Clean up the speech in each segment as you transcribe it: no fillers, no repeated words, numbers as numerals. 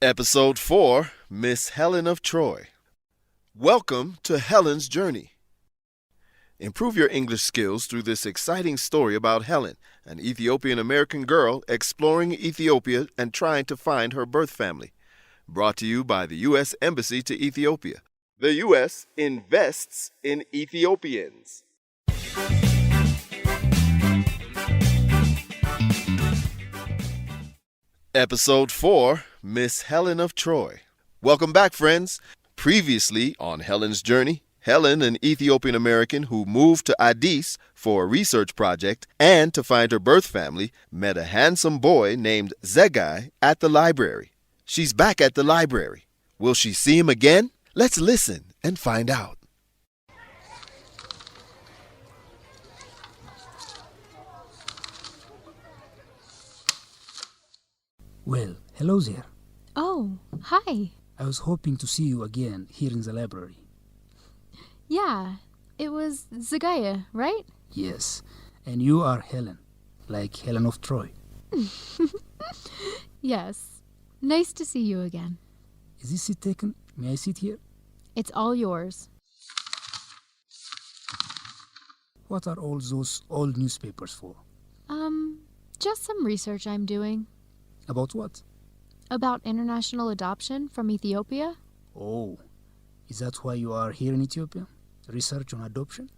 Episode 4, Miss Helen of Troy. Welcome to Helen's Journey. Improve your English skills through this exciting story about Helen, an Ethiopian-American girl exploring Ethiopia and trying to find her birth family. Brought to you by the U.S. Embassy to Ethiopia. The U.S. invests in Ethiopians. Episode 4, Miss Helen of Troy. Welcome back, friends. Previously on Helen's Journey, Helen, an Ethiopian American who moved to Addis for a research project and to find her birth family, met a handsome boy named Zegai at the library. She's back at the library. Will she see him again? Let's listen and find out. Well, hello there. Oh, hi. I was hoping to see you again here in the library. Yeah, it was Zagaya, right? Yes, and you are Helen, like Helen of Troy. Yes. Nice to see you again. Is this seat taken? May I sit here? It's all yours. What are all those old newspapers for? Just some research I'm doing. About what? About international adoption from Ethiopia? Oh, is that why you are here in Ethiopia? Research on adoption?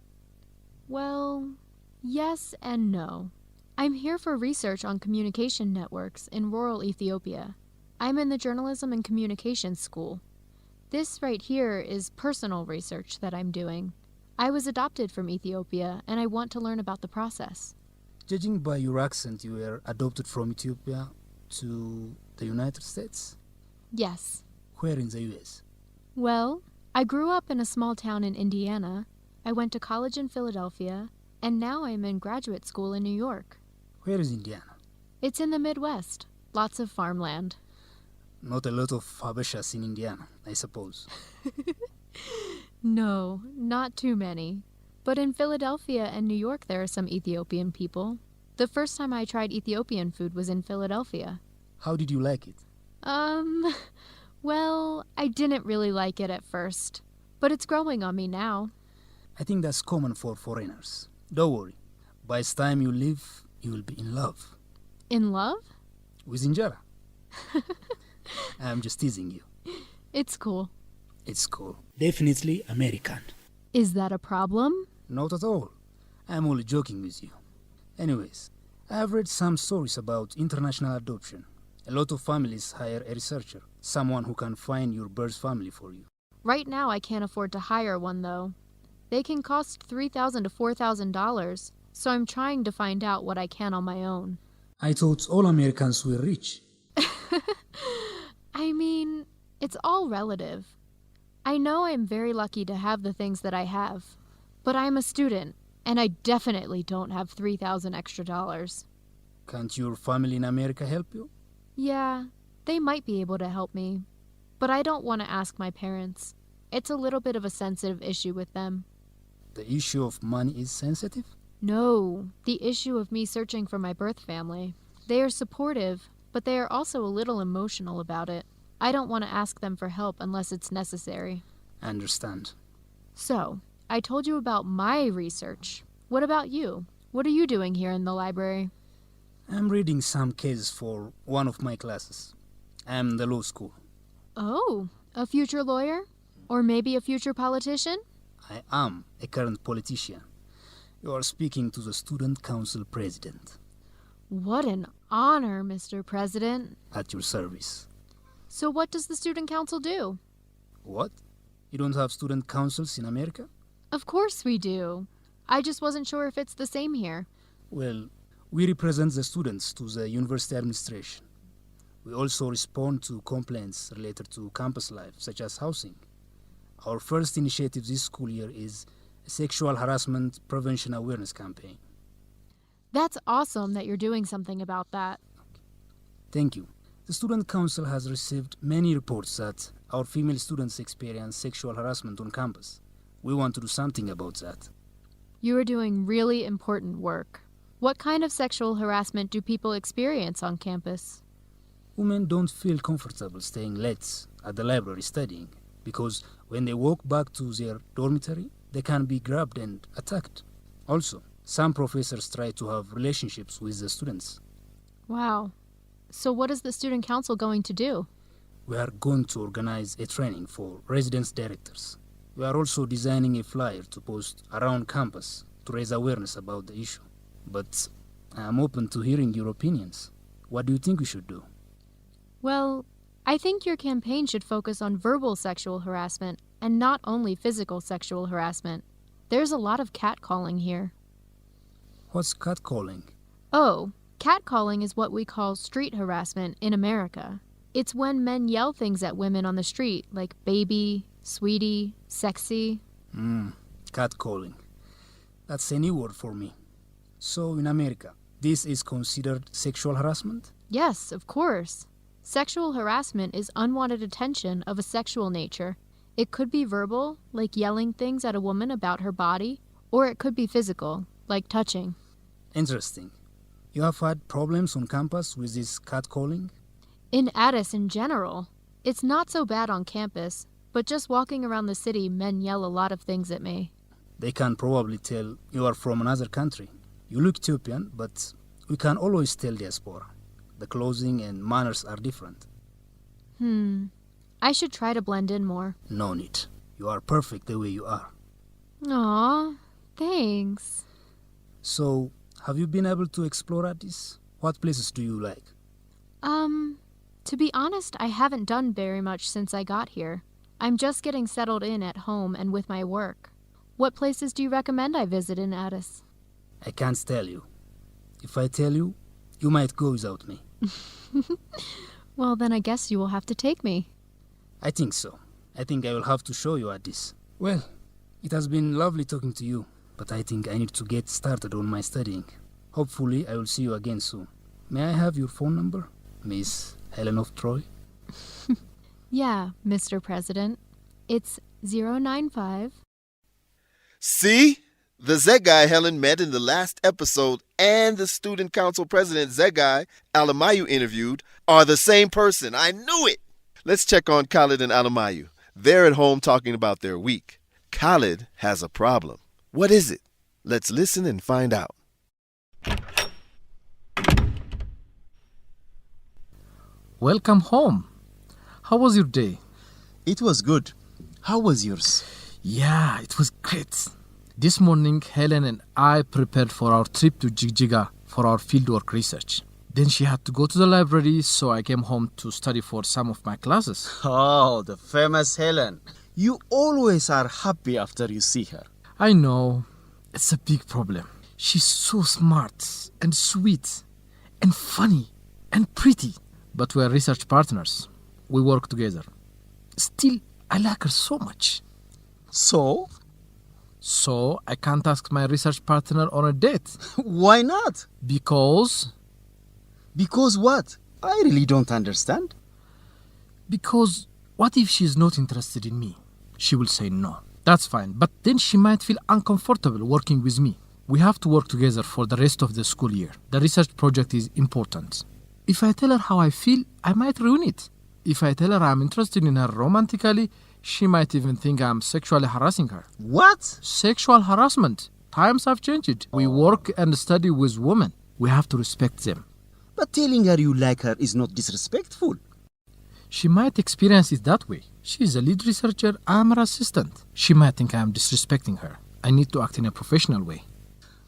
Well, yes and no. I'm here for research on communication networks in rural Ethiopia. I'm in the Journalism and Communications School. This right here is personal research that I'm doing. I was adopted from Ethiopia, and I want to learn about the process. Judging by your accent, you were adopted from Ethiopia to the United States? Yes. Where in the U.S.? Well, I grew up in a small town in Indiana. I went to college in Philadelphia, and now I'm in graduate school in New York. Where is Indiana? It's in the Midwest. Lots of farmland. Not a lot of Habeshas in Indiana, I suppose. No, not too many. But in Philadelphia and New York there are some Ethiopian people. The first time I tried Ethiopian food was in Philadelphia. How did you like it? Well, I didn't really like it at first. But it's growing on me now. I think that's common for foreigners. Don't worry. By the time you leave, you will be in love. In love? With Injera. I'm just teasing you. It's cool. It's cool. Definitely American. Is that a problem? Not at all. I'm only joking with you. Anyways, I've read some stories about international adoption. A lot of families hire a researcher, someone who can find your birth family for you. Right now I can't afford to hire one, though. They can cost $3,000 to $4,000, so I'm trying to find out what I can on my own. I thought all Americans were rich. I mean, it's all relative. I know I'm very lucky to have the things that I have, but I'm a student, and I definitely don't have $3,000 extra dollars. Can't your family in America help you? Yeah, they might be able to help me, but I don't want to ask my parents. It's a little bit of a sensitive issue with them. The issue of money is sensitive? No, the issue of me searching for my birth family. They are supportive, but they are also a little emotional about it. I don't want to ask them for help unless it's necessary. I understand. So, I told you about my research. What about you? What are you doing here in the library? I'm reading some cases for one of my classes. I'm in the law school. Oh, a future lawyer? Or maybe a future politician? I am a current politician. You are speaking to the Student Council President. What an honor, Mr. President. At your service. So what does the Student Council do? What? You don't have student councils in America? Of course we do. I just wasn't sure if it's the same here. Well, we represent the students to the university administration. We also respond to complaints related to campus life, such as housing. Our first initiative this school year is a sexual harassment prevention awareness campaign. That's awesome that you're doing something about that. Thank you. The Student Council has received many reports that our female students experience sexual harassment on campus. We want to do something about that. You are doing really important work. What kind of sexual harassment do people experience on campus? Women don't feel comfortable staying late at the library studying because when they walk back to their dormitory, they can be grabbed and attacked. Also, some professors try to have relationships with the students. Wow. So what is the student council going to do? We are going to organize a training for residence directors. We are also designing a flyer to post around campus to raise awareness about the issue. But I am open to hearing your opinions. What do you think we should do? Well, I think your campaign should focus on verbal sexual harassment and not only physical sexual harassment. There's a lot of catcalling here. What's catcalling? Oh, catcalling is what we call street harassment in America. It's when men yell things at women on the street like baby, sweetie, sexy. Catcalling. That's a new word for me. So in America, this is considered sexual harassment? Yes, of course. Sexual harassment is unwanted attention of a sexual nature. It could be verbal, like yelling things at a woman about her body, or it could be physical, like touching. Interesting. You have had problems on campus with this catcalling? In Addis in general, it's not so bad on campus, but just walking around the city, men yell a lot of things at me. They can probably tell you are from another country. You look Ethiopian, but we can always tell diaspora. The clothing and manners are different. I should try to blend in more. No need. You are perfect the way you are. Aw, thanks. So, have you been able to explore Addis? What places do you like? To be honest, I haven't done very much since I got here. I'm just getting settled in at home and with my work. What places do you recommend I visit in Addis? I can't tell you. If I tell you, you might go without me. Well, then I guess you will have to take me. I think so. I think I will have to show you Addis. Well, it has been lovely talking to you, but I think I need to get started on my studying. Hopefully, I will see you again soon. May I have your phone number, Miss Helen of Troy? Yeah, Mr. President. It's 095. See? The Zegai Helen met in the last episode and the student council president Zegai Alamayu interviewed are the same person. I knew it! Let's check on Khalid and Alamayu. They're at home talking about their week. Khalid has a problem. What is it? Let's listen and find out. Welcome home. How was your day? It was good. How was yours? Yeah, it was great. This morning, Helen and I prepared for our trip to Jigjiga for our fieldwork research. Then she had to go to the library, so I came home to study for some of my classes. Oh, the famous Helen. You always are happy after you see her. I know, it's a big problem. She's so smart and sweet and funny and pretty. But we are research partners. We work together. Still, I like her so much. So I can't ask my research partner on a date. why not? Because What? I really don't understand. What if she's not interested in me? She will say no. That's fine, but then she might feel uncomfortable working with me. We have to work together for the rest of the school year. The research project is important. If I tell her how I feel, I might ruin it. If I tell her I'm interested in her romantically, she might even think I'm sexually harassing her. What? Sexual harassment. Times have changed. We work and study with women. We have to respect them. But telling her you like her is not disrespectful. She might experience it that way. She's a lead researcher, I'm her assistant. She might think I'm disrespecting her. I need to act in a professional way.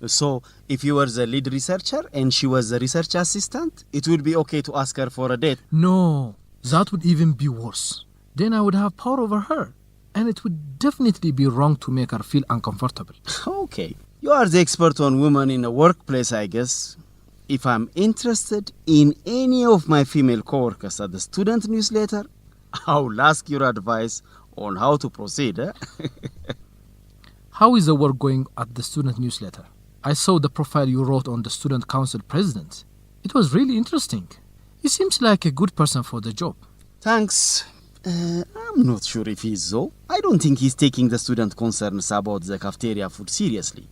So, if you were the lead researcher and she was the research assistant, it would be okay to ask her for a date. No, that would even be worse. Then I would have power over her. And it would definitely be wrong to make her feel uncomfortable. Okay. You are the expert on women in a workplace, I guess. If I'm interested in any of my female coworkers at the student newsletter, I'll ask your advice on how to proceed. How is the work going at the student newsletter? I saw the profile you wrote on the student council president. It was really interesting. He seems like a good person for the job. Thanks. I'm not sure if he's so. I don't think he's taking the student concerns about the cafeteria food seriously.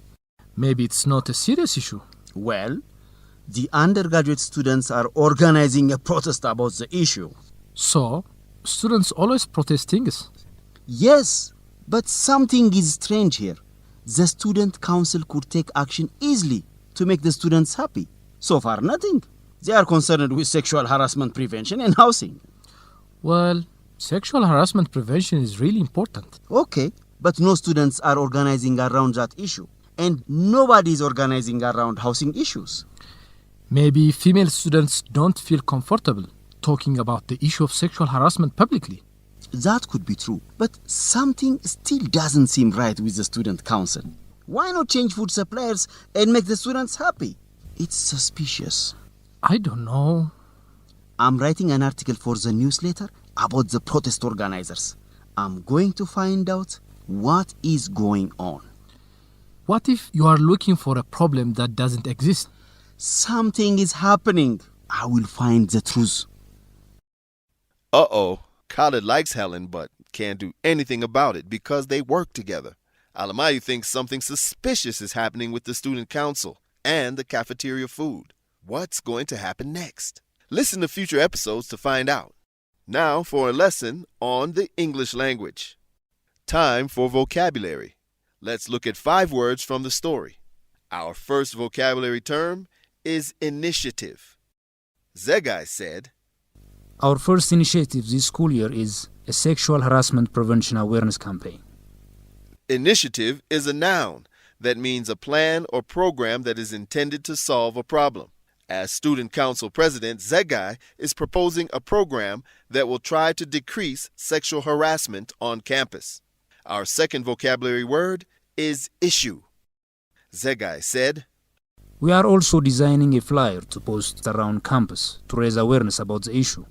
Maybe it's not a serious issue. Well, The undergraduate students are organizing a protest about the issue. So, students always protest things. Yes, but something is strange here. The student council could take action easily to make the students happy. So far, nothing. They are concerned with sexual harassment prevention and housing. Well, sexual harassment prevention is really important. Okay, but no students are organizing around that issue. And nobody is organizing around housing issues. Maybe female students don't feel comfortable talking about the issue of sexual harassment publicly. That could be true, but something still doesn't seem right with the student council. Why not change food suppliers and make the students happy? It's suspicious. I don't know. I'm writing an article for the newsletter about the protest organizers. I'm going to find out what is going on. What if you are looking for a problem that doesn't exist? Something is happening. I will find the truth. Uh-oh. Khaled likes Helen, but can't do anything about it because they work together. Alamayu thinks something suspicious is happening with the student council and the cafeteria food. What's going to happen next? Listen to future episodes to find out. Now for a lesson on the English language. Time for vocabulary. Let's look at 5 words from the story. Our first vocabulary term is initiative. Zegai said, Our first initiative this school year is a sexual harassment prevention awareness campaign. Initiative is a noun that means a plan or program that is intended to solve a problem. As Student Council President, Zegai is proposing a program that will try to decrease sexual harassment on campus. Our second vocabulary word is issue. Zegai said, We are also designing a flyer to post around campus to raise awareness about the issue.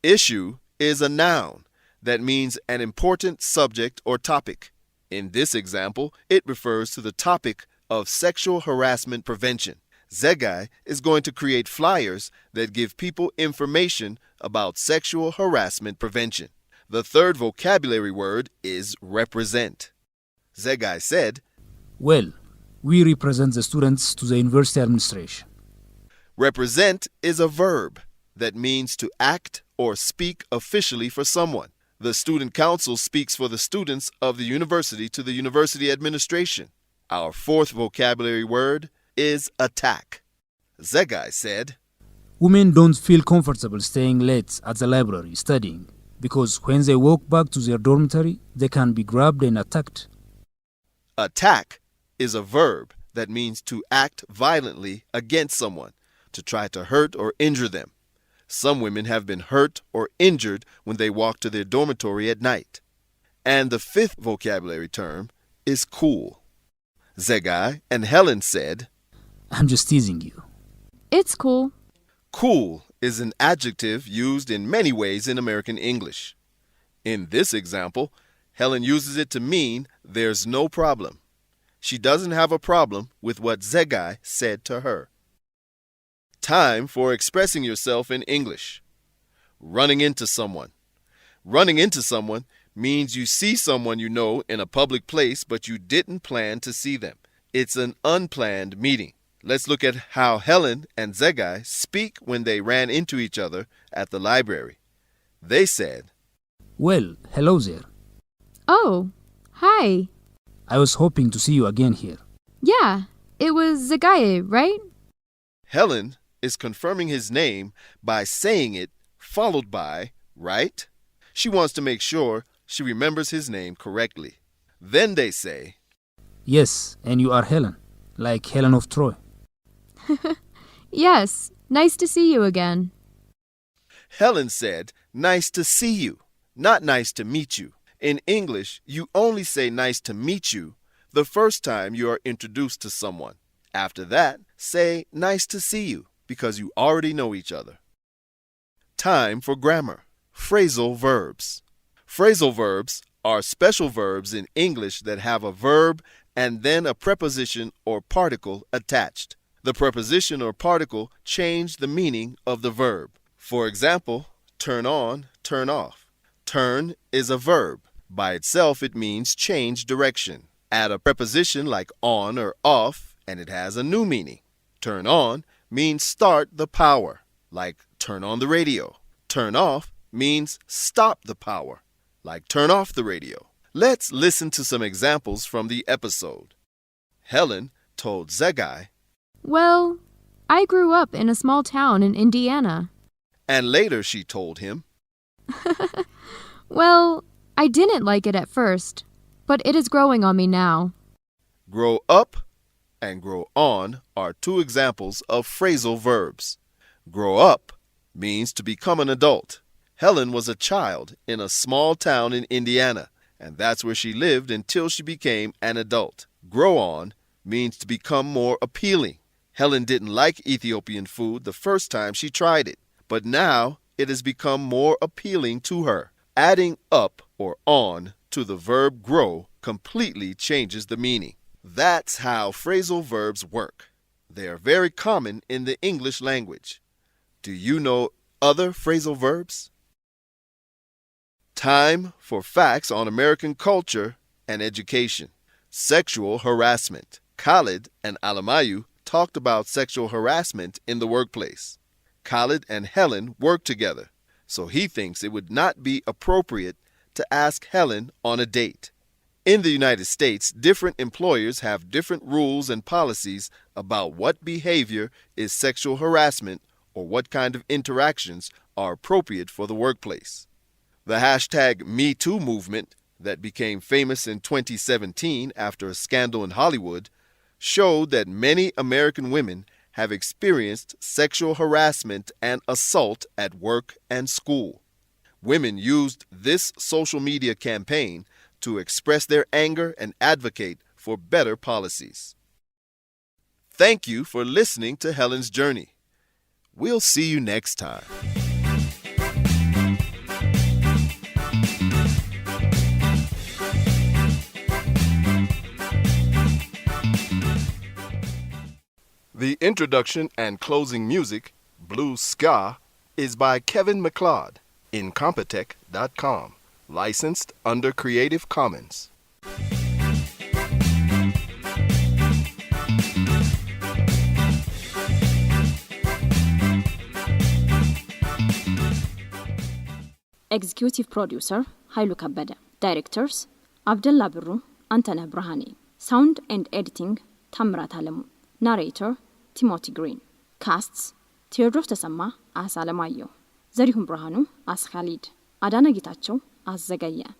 Issue is a noun that means an important subject or topic. In this example, it refers to the topic of sexual harassment prevention. Zegai is going to create flyers that give people information about sexual harassment prevention. The third vocabulary word is represent. Zegai said, Well, we represent the students to the university administration. Represent is a verb that means to act or speak officially for someone. The student council speaks for the students of the university to the university administration. Our fourth vocabulary word is attack. Zegai said, Women don't feel comfortable staying late at the library studying because when they walk back to their dormitory, they can be grabbed and attacked. Attack is a verb that means to act violently against someone, to try to hurt or injure them. Some women have been hurt or injured when they walk to their dormitory at night. And the fifth vocabulary term is cool. Zegai and Helen said, I'm just teasing you. It's cool. Cool is an adjective used in many ways in American English. In this example, Helen uses it to mean there's no problem. She doesn't have a problem with what Zegai said to her. Time for expressing yourself in English. Running into someone. Running into someone means you see someone you know in a public place, but you didn't plan to see them. It's an unplanned meeting. Let's look at how Helen and Zegai speak when they ran into each other at the library. They said, Well, hello there. Oh, hi. I was hoping to see you again here. Yeah, it was Zagaye, right? Helen is confirming his name by saying it followed by, right? She wants to make sure she remembers his name correctly. Then they say, Yes, and you are Helen, like Helen of Troy. Yes, nice to see you again. Helen said, nice to see you, not nice to meet you. In English, you only say nice to meet you the first time you are introduced to someone. After that, say nice to see you because you already know each other. Time for grammar. Phrasal verbs. Phrasal verbs are special verbs in English that have a verb and then a preposition or particle attached. The preposition or particle change the meaning of the verb. For example, turn on, turn off. Turn is a verb. By itself, it means change direction. Add a preposition like on or off, and it has a new meaning. Turn on means start the power, like turn on the radio. Turn off means stop the power, like turn off the radio. Let's listen to some examples from the episode. Helen told Zegai, Well, I grew up in a small town in Indiana. and later she told him, Well, I didn't like it at first, but it is growing on me now. grow up and grow on are two examples of phrasal verbs. Grow up means to become an adult. Helen was a child in a small town in Indiana, and that's where she lived until she became an adult. Grow on means to become more appealing. Helen didn't like Ethiopian food the first time she tried it, but now it has become more appealing to her. Adding up or on to the verb grow completely changes the meaning. That's how phrasal verbs work. They are very common in the English language. Do you know other phrasal verbs? Time for facts on American culture and education. Sexual harassment. Khalid and Alamayu talked about sexual harassment in the workplace. Khalid and Helen work together, so he thinks it would not be appropriate to ask Helen on a date. In the United States, different employers have different rules and policies about what behavior is sexual harassment or what kind of interactions are appropriate for the workplace. The hashtag #MeToo movement that became famous in 2017 after a scandal in Hollywood showed that many American women have experienced sexual harassment and assault at work and school. Women used this social media campaign to express their anger and advocate for better policies. Thank you for listening to Helen's Journey. We'll see you next time. The introduction and closing music, Blue Ska, is by Kevin MacLeod, Incompetech.com, licensed under Creative Commons. Executive Producer, Hailu Kabada. Directors, Abdullah Birru, Antaneh Brahani. Sound and Editing, Tamrat Alemu. Narrator, Timothy Green. Casts, Theodros Tesama as Alamayo. Zarihum Brahanu as Khalid. Adana Gitacho as Zagaya.